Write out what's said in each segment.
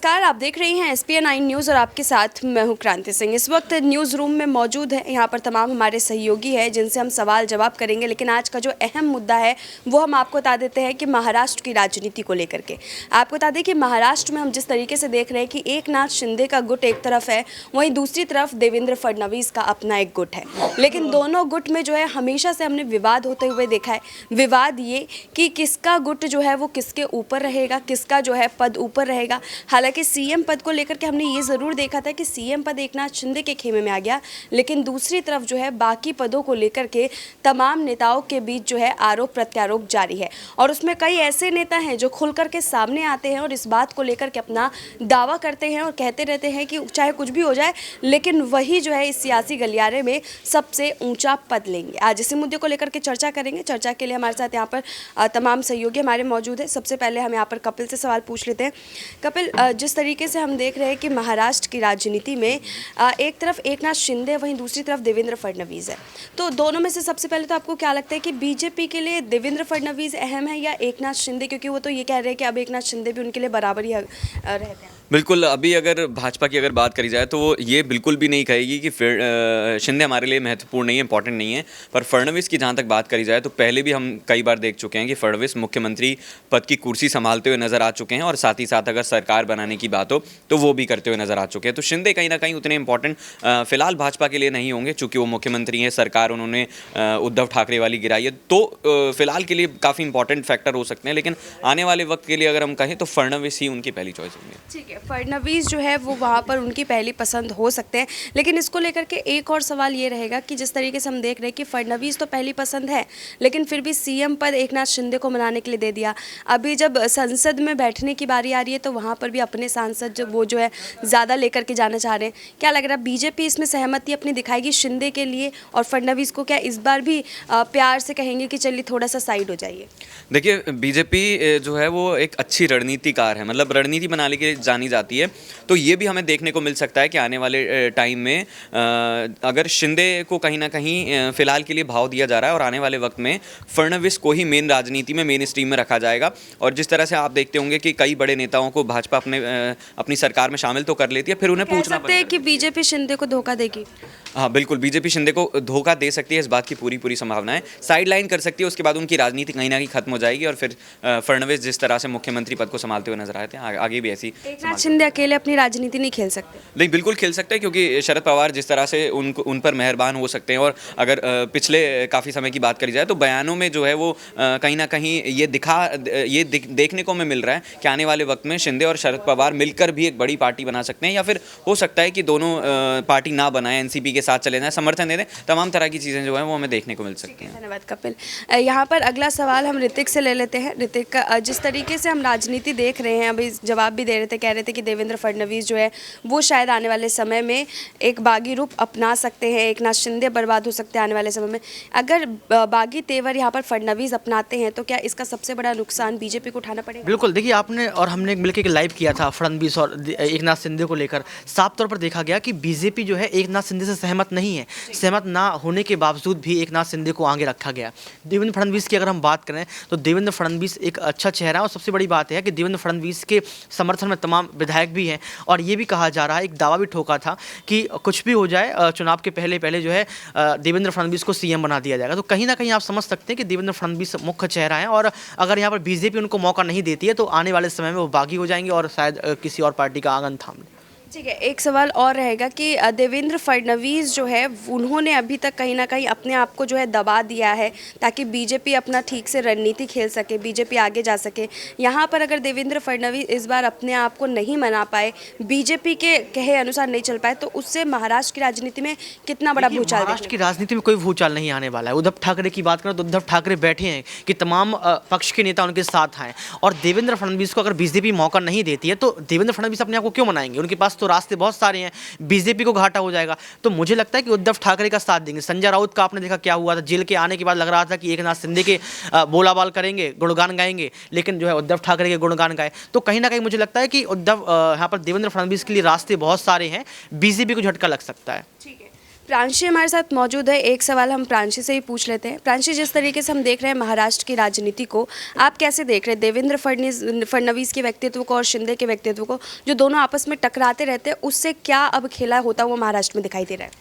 नमस्कार, आप देख रही हैं SPN9 न्यूज़ और आपके साथ मैं हूं क्रांति सिंह। इस वक्त न्यूज़ रूम में मौजूद है, यहाँ पर तमाम हमारे सहयोगी हैं जिनसे हम सवाल जवाब करेंगे। लेकिन आज का जो अहम मुद्दा है वो हम आपको बता देते हैं कि महाराष्ट्र की राजनीति को लेकर के आपको बता दें कि महाराष्ट्र में हम जिस तरीके से देख रहे हैं कि एकनाथ शिंदे का गुट एक तरफ है, वहीं दूसरी तरफ देवेंद्र फडणवीस का अपना एक गुट है। लेकिन दोनों गुट में जो है हमेशा से हमने विवाद होते हुए देखा है। विवाद ये कि किसका गुट जो है वो किसके ऊपर रहेगा, किसका जो है पद ऊपर रहेगा। हालांकि सीएम पद को लेकर के हमने ये ज़रूर देखा था कि सीएम पद एकनाथ शिंदे के खेमे में आ गया, लेकिन दूसरी तरफ जो है बाकी पदों को लेकर के तमाम नेताओं के बीच जो है आरोप प्रत्यारोप जारी है। और उसमें कई ऐसे नेता हैं जो खुल कर के सामने आते हैं और इस बात को लेकर के अपना दावा करते हैं और कहते रहते हैं कि चाहे कुछ भी हो जाए लेकिन वही जो है इस सियासी गलियारे में सबसे ऊंचा पद लेंगे। आज इसी मुद्दे को लेकर के चर्चा करेंगे। चर्चा के लिए हमारे साथ यहाँ पर तमाम सहयोगी हमारे मौजूद हैं। सबसे पहले हम यहाँ पर कपिल से सवाल पूछ लेते हैं। कपिल, जिस तरीके से हम देख रहे हैं कि महाराष्ट्र की राजनीति में एक तरफ एकनाथ शिंदे, वहीं दूसरी तरफ देवेंद्र फडणवीस है, तो दोनों में से सबसे पहले तो आपको क्या लगता है कि बीजेपी के लिए देवेंद्र फडणवीस अहम है या एकनाथ शिंदे? क्योंकि वो तो ये कह रहे हैं कि अब एकनाथ शिंदे भी उनके लिए बराबर ही रहते हैं। बिल्कुल, अभी अगर भाजपा की अगर बात करी जाए तो वो ये बिल्कुल भी नहीं कहेगी कि शिंदे हमारे लिए महत्वपूर्ण नहीं है, इंपॉर्टेंट नहीं है। पर फडणवीस की जहाँ तक बात करी जाए तो पहले भी हम कई बार देख चुके हैं कि फडणवीस मुख्यमंत्री पद की कुर्सी संभालते हुए नजर आ चुके हैं और साथ ही साथ अगर सरकार बनाने की बात हो तो वो भी करते हुए नजर आ चुके हैं। तो शिंदे कहीं ना कहीं उतने इंपॉर्टेंट फिलहाल भाजपा के लिए नहीं होंगे, चूँकि वो मुख्यमंत्री हैं, सरकार उन्होंने उद्धव ठाकरे वाली गिराई है, तो फिलहाल के लिए काफ़ी इंपॉर्टेंट फैक्टर हो सकते हैं। लेकिन आने वाले वक्त के लिए अगर हम कहें तो फडणवीस ही उनकी पहली चॉइस होंगे। ठीक है, फडणवीस जो है वो वहाँ पर उनकी पहली पसंद हो सकते हैं। लेकिन इसको लेकर के एक और सवाल ये रहेगा कि जिस तरीके से हम देख रहे हैं कि फडणवीस तो पहली पसंद है, लेकिन फिर भी सीएम पद एकनाथ शिंदे को मनाने के लिए दे दिया। अभी जब संसद में बैठने की बारी आ रही है तो वहाँ पर भी अपने सांसद जो है ज़्यादा लेकर के जाना चाह रहे हैं। क्या लग रहा है बीजेपी इसमें सहमति अपनी दिखाएगी शिंदे के लिए, और फडणवीस को क्या इस बार भी प्यार से कहेंगे कि चलिए थोड़ा सा साइड हो जाइए? देखिए, बीजेपी जो है वो एक अच्छी रणनीतिकार है, मतलब रणनीति बनाने के लिए जानी जाती है। तो ये भी हमें देखने को मिल सकता है कि आने वाले टाइम में अगर शिंदे को कहीं ना कहीं फिलहाल के लिए भाव दिया जा रहा है और आने वाले वक्त में फडणवीस को ही मेन राजनीति में, मेन स्ट्रीम में रखा जाएगा। और जिस तरह से आप देखते होंगे कि कई बड़े नेताओं को भाजपा अपनी सरकार में शामिल तो कर लेती है, फिर उन्हें पूछना पड़ता है कि बीजेपी शिंदे को धोखा देगी। हाँ बिल्कुल, बीजेपी शिंदे को धोखा दे सकती है, इस बात की पूरी संभावना है। साइड लाइन कर सकती है, उसके बाद उनकी राजनीति कहीं ना कहीं खत्म हो जाएगी और फिर फडणवीस जिस तरह से मुख्यमंत्री पद को संभालते हुए नजर आए थे आगे भी ऐसी। एकनाथ शिंदे अकेले अपनी राजनीति नहीं खेल सकते? नहीं, बिल्कुल खेल सकते हैं, क्योंकि शरद पवार जिस तरह से उन पर मेहरबान हो सकते हैं। और अगर पिछले काफ़ी समय की बात करी जाए तो बयानों में जो है वो कहीं ना कहीं ये देखने को हमें मिल रहा है कि आने वाले वक्त में शिंदे और शरद पवार मिलकर भी एक बड़ी पार्टी बना सकते हैं, या फिर हो सकता है कि दोनों पार्टी ना बनाए, एनसीपी के साथ चले जाएं, समर्थन दे दें। तमाम तरह की चीज़ें जो हैं वो हमें देखने को मिल सकती हैं। धन्यवाद कपिल। यहाँ पर अगला सवाल हम ऋतिक से ले लेते हैं। ऋतिक, जिस तरीके से हम राजनीति देख रहे हैं, अभी जवाब भी दे रहे थे, कह रहे थे कि देवेंद्र फडणवीस जो है वो शायद आने वाले समय में एक बागी रूप अपना सकते हैं, एकनाथ शिंदे बर्बाद हो सकते हैं आने वाले समय में। अगर बागी तेवर यहाँ पर फडणवीस अपनाते हैं तो क्या इसका सबसे बड़ा नुकसान बीजेपी को उठाना पड़ेगा? बिल्कुल, देखिए आपने और हमने मिलकर लाइव किया था फडणवीस और एकनाथ शिंदे को लेकर। साफ तौर पर देखा गया कि बीजेपी जो है एकनाथ शिंदे से सहमत नहीं है। सहमत ना होने के बावजूद भी एकनाथ शिंदे को आगे रखा गया। देवेंद्र फडणवीस की अगर हम बात करें तो देवेंद्र फडणवीस एक अच्छा चेहरा है, और सबसे बड़ी बात है कि देवेंद्र फडणवीस के समर्थन में तमाम विधायक भी हैं। और ये भी कहा जा रहा है, एक दावा भी ठोका था कि कुछ भी हो जाए चुनाव के पहले जो है देवेंद्र फडणवीस को सीएम बना दिया जाएगा। तो कहीं ना कहीं आप समझ सकते हैं कि देवेंद्र फडणवीस मुख्य चेहरा है, और अगर यहाँ पर बीजेपी उनको मौका नहीं देती है तो आने वाले समय में वो बागी हो जाएंगे और शायद किसी और पार्टी का आंगन थाम लें। ठीक है, एक सवाल और रहेगा कि देवेंद्र फडणवीस जो है उन्होंने अभी तक कहीं ना कहीं अपने आप को जो है दबा दिया है ताकि बीजेपी अपना ठीक से रणनीति खेल सके, बीजेपी आगे जा सके। यहाँ पर अगर देवेंद्र फडणवीस इस बार अपने आप को नहीं मना पाए, बीजेपी के कहे अनुसार नहीं चल पाए, तो उससे महाराष्ट्र की राजनीति में कितना बड़ा भूचाल? महाराष्ट्र की राजनीति में कोई भूचाल नहीं आने वाला है। उद्धव ठाकरे की बात करें तो उद्धव ठाकरे बैठे हैं कि तमाम पक्ष के नेता उनके साथ आए, और देवेंद्र फडणवीस को अगर बीजेपी मौका नहीं देती है तो देवेंद्र फडणवीस अपने आप को क्यों मनाएंगे? उनके पास तो रास्ते बहुत सारे हैं, बीजेपी को घाटा हो जाएगा। तो मुझे लगता है कि उद्धव ठाकरे का साथ देंगे। संजय राउत का आपने देखा क्या हुआ था, जेल के आने के बाद लग रहा था कि एकनाथ शिंदे के बोलाबाल करेंगे, गुणगान गाएंगे, लेकिन जो है उद्धव ठाकरे के गुणगान गाए। तो कहीं ना कहीं मुझे लगता है कि उद्धव यहाँ पर देवेंद्र फडणवीस के लिए रास्ते बहुत सारे हैं, बीजेपी को झटका लग सकता है। ठीक है, प्रांशी हमारे साथ मौजूद है। एक सवाल हम प्रांशी से ही पूछ लेते हैं। प्रांशी, जिस तरीके से हम देख रहे हैं महाराष्ट्र की राजनीति को, आप कैसे देख रहे हैं देवेंद्र फडणवीस के व्यक्तित्व को और शिंदे के व्यक्तित्व को, जो दोनों आपस में टकराते रहते हैं, उससे क्या अब खेला होता हुआ महाराष्ट्र में दिखाई दे रहा है?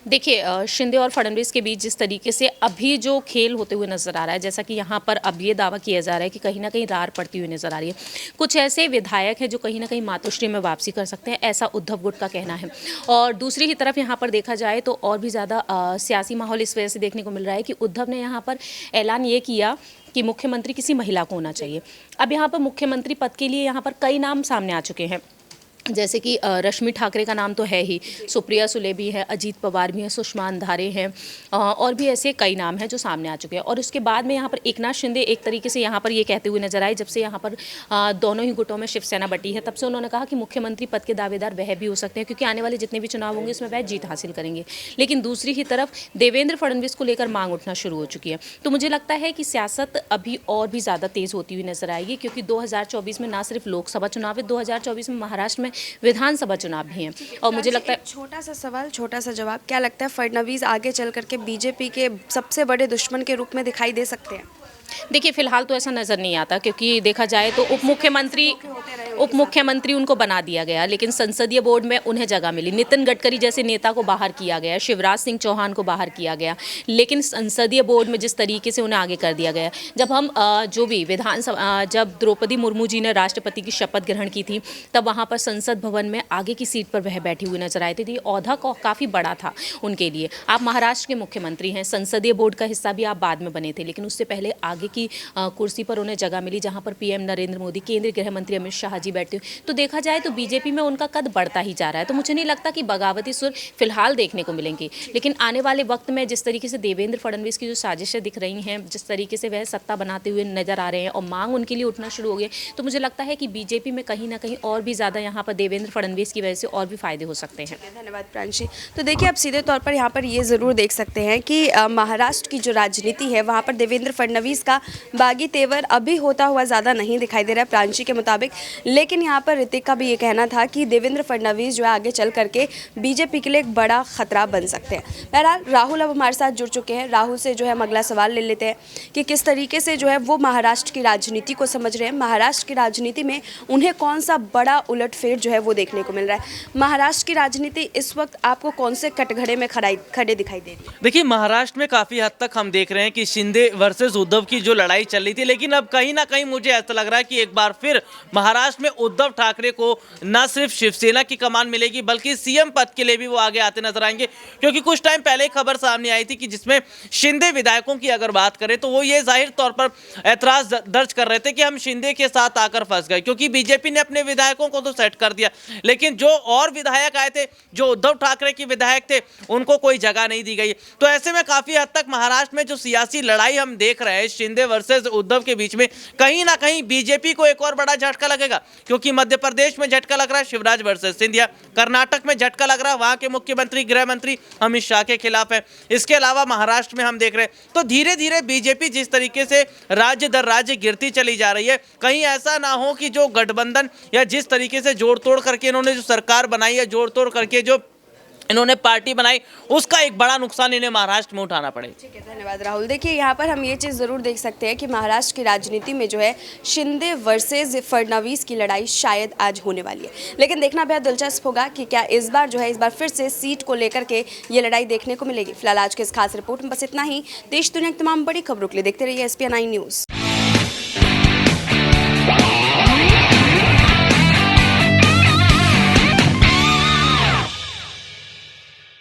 देखिए, शिंदे और फडणवीस के बीच जिस तरीके से अभी जो खेल होते हुए नजर आ रहा है, जैसा कि यहाँ पर अब ये दावा किया जा रहा है कि कहीं ना कहीं रार पड़ती हुई नजर आ रही है। कुछ ऐसे विधायक हैं जो कहीं ना कहीं मातोश्री में वापसी कर सकते हैं, ऐसा उद्धव गुट का कहना है। और दूसरी ही तरफ यहाँ पर देखा जाए तो और भी ज़्यादा सियासी माहौल इस वजह से देखने को मिल रहा है कि उद्धव ने यहाँ पर ऐलान ये किया कि मुख्यमंत्री किसी महिला को होना चाहिए। अब यहाँ पर मुख्यमंत्री पद के लिए यहाँ पर कई नाम सामने आ चुके हैं, जैसे कि रश्मि ठाकरे का नाम तो है ही, सुप्रिया सुले भी है, अजीत पवार भी हैं, सुषमा अंधारे हैं, और भी ऐसे कई नाम हैं जो सामने आ चुके हैं। और उसके बाद में यहाँ पर एकनाथ शिंदे एक तरीके से यहाँ पर ये कहते हुए नजर आए, जब से यहाँ पर दोनों ही गुटों में शिवसेना बटी है, तब से उन्होंने कहा कि मुख्यमंत्री पद के दावेदार वह भी हो सकते हैं, क्योंकि आने वाले जितने भी चुनाव होंगे उसमें वह जीत हासिल करेंगे। लेकिन दूसरी ही तरफ देवेंद्र फडणवीस को लेकर मांग उठना शुरू हो चुकी है। तो मुझे लगता है कि सियासत अभी और भी ज़्यादा तेज़ होती हुई नजर आएगी, क्योंकि 2024 में ना सिर्फ लोकसभा चुनाव है, 2024 में महाराष्ट्र में विधानसभा चुनाव भी हैं। और मुझे लगता है, छोटा सा सवाल, छोटा सा जवाब, क्या लगता है फडणवीस आगे चल करके बीजेपी के सबसे बड़े दुश्मन के रूप में दिखाई दे सकते हैं? देखिए, फिलहाल तो ऐसा नज़र नहीं आता, क्योंकि देखा जाए तो उप मुख्यमंत्री उनको बना दिया गया, लेकिन संसदीय बोर्ड में उन्हें जगह मिली। नितिन गडकरी जैसे नेता को बाहर किया गया, शिवराज सिंह चौहान को बाहर किया गया, लेकिन संसदीय बोर्ड में जिस तरीके से उन्हें आगे कर दिया गया। जब हम जो भी विधानसभा, जब द्रौपदी मुर्मू जी ने राष्ट्रपति की शपथ ग्रहण की थी, तब वहाँ पर संसद भवन में आगे की सीट पर वह बैठी हुई नजर आई थी। ओहदा काफ़ी बड़ा था उनके लिए। आप महाराष्ट्र के मुख्यमंत्री हैं, संसदीय बोर्ड का हिस्सा भी आप बाद में बने थे, लेकिन उससे पहले आगे की कुर्सी पर उन्हें जगह मिली, जहां पर पीएम नरेंद्र मोदी, केंद्रीय गृह मंत्री अमित शाह जी बैठे। तो देखा जाए तो बीजेपी में उनका कद बढ़ता ही जा रहा है। तो मुझे नहीं लगता कि बगावती सुर फिलहाल देखने को मिलेंगी, लेकिन आने वाले वक्त में जिस तरीके से देवेंद्र फडणवीस की जो साजिशें दिख रही हैं, जिस तरीके से वह सत्ता बनाते हुए नजर आ रहे हैं और मांग उनके लिए उठना शुरू हो गई, तो मुझे लगता है कि बीजेपी में कहीं ना कहीं और भी ज़्यादा यहाँ पर देवेंद्र फडणवीस की वजह से और भी फायदे हो सकते हैं। धन्यवाद प्रांशी। तो देखिए, आप सीधे तौर पर यहाँ पर ये ज़रूर देख सकते हैं कि महाराष्ट्र की जो राजनीति है, वहाँ पर देवेंद्र फडणवीस का बागी तेवर अभी होता हुआ ज़्यादा नहीं दिखाई दे रहा है प्रांशी के मुताबिक। लेकिन यहाँ पर ऋतिक का भी ये कहना था कि देवेंद्र फडणवीस जो है आगे चल करके बीजेपी के लिए एक बड़ा खतरा बन सकते हैं। बहरहाल, राहुल अब हमारे साथ जुड़ चुके हैं। राहुल से जो है हम अगला सवाल ले लेते हैं कि किस तरीके से जो है वो महाराष्ट्र की राजनीति को समझ रहे हैं, महाराष्ट्र की राजनीति में उन्हें कौन सा बड़ा उलटफेर जो है वो देखने को मिल रहा है। महाराष्ट्र की राजनीति इस वक्त आपको कौन से कटघरे में खड़े दिखाई दे रही है? देखिए, महाराष्ट्र में काफ़ी हद तक हम देख रहे हैं कि शिंदे वर्सेस उद्धव की जो लड़ाई चल रही थी, लेकिन अब कहीं ना कहीं मुझे ऐसा लग रहा है कि एक बार फिर महाराष्ट्र में उद्धव ठाकरे को न सिर्फ शिवसेना की कमान मिलेगी, बल्कि सीएम पद के लिए भी वो आगे आते नजर आएंगे। क्योंकि कुछ टाइम पहले खबर सामने आई थी कि जिसमें शिंदे विधायकों की अगर बात करें तो वो ये जाहिर तौर पर ऐतराज दर्ज कर रहे थे कि हम शिंदे के साथ आकर फंस गए, क्योंकि बीजेपी ने अपने विधायकों को तो सेट कर दिया, लेकिन जो और विधायक आए थे, जो उद्धव ठाकरे के विधायक थे, उनको कोई जगह नहीं दी गई। तो ऐसे में काफी हद तक महाराष्ट्र में जो सियासी लड़ाई हम देख रहे हैं शिंदे वर्सेस उद्धव के बीच में, कहीं ना कहीं बीजेपी को एक और बड़ा झटका लगेगा। क्योंकि मध्य प्रदेश में झटका लग रहा है शिवराज वर्सेस सिंधिया, कर्नाटक में झटका लग रहा है वहां के मुख्यमंत्री गृह मंत्री अमित शाह के खिलाफ है। इसके अलावा महाराष्ट्र में हम देख रहे हैं तो धीरे धीरे बीजेपी जिस तरीके से राज्य दर राज्य गिरती चली जा रही है, कहीं ऐसा ना हो कि जो गठबंधन या जिस तरीके से जोड़ तोड़ करके इन्होंने जो सरकार बनाई है, जोड़ तोड़ करके जो इन्होंने पार्टी बनाई, उसका एक बड़ा नुकसान इन्हें महाराष्ट्र में उठाना पड़े। ठीक है, धन्यवाद राहुल। देखिए, यहाँ पर हम ये चीज़ ज़रूर देख सकते हैं कि महाराष्ट्र की राजनीति में जो है शिंदे वर्सेस फडणवीस की लड़ाई शायद आज होने वाली है, लेकिन देखना बेहद दिलचस्प होगा कि क्या इस बार फिर से सीट को लेकर के ये लड़ाई देखने को मिलेगी। फिलहाल आज के इस खास रिपोर्ट में बस इतना ही। देश दुनिया की तमाम बड़ी खबरों के लिए देखते रहिए SPN9 न्यूज़।